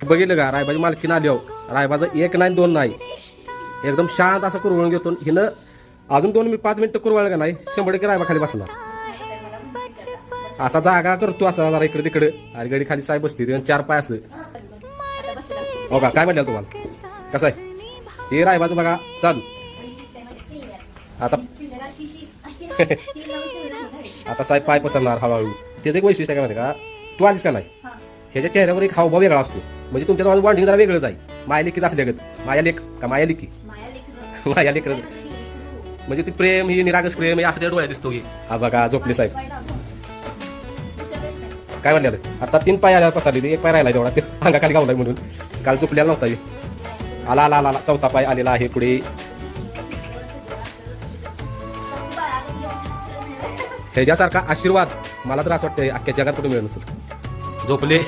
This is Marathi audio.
बघितलं का रायबाची मालकीन आली हो. रायबाचं 1 नाही 2 नाही, एकदम शांत असं कुरवळून घेतो. हिनं अजून 5 मिनिटं कुरवळ का नाही 100% रायबा खाली बसणार. असा जागा करतो असा जरा इकडे तिकडे. आणि गडी खाली साहेब बसते 4 पाय असं. हो का, काय म्हटलं तुम्हाला कसं आहे हे रायबाचं बघा चालू. आता आता साहेब पाय पसरणार हळूहळू. त्याचं एक वैशिष्ट्य काय माहिती का, तू आलीस का नाही ह्याच्या चेहऱ्यावर एक हावभाव वेगळा असतो. म्हणजे तुमच्या जवळ बॉन्डिंग जरा वेगळंच आहे. माया लेखीच असले माया लेख का माया लेखी माया लेख म्हणजे ती प्रेम ही निरागस प्रेम हे असं त्या डोळ्यात दिसतो की. हा बघा झोपले साहेब. काय म्हणले आता 3 पाय आल्यावर पसरली, 1 पाय राहिला तेवढा ते अंगाखाली गावलाय म्हणून. काल झोपलेला नव्हता. आला आला आला 4था पाय आलेला आहे पुढे. ह्याच्यासारखा आशीर्वाद मला तर असं वाटतं अख्ख्या जगात कुठे मिळत नसेल. झोपले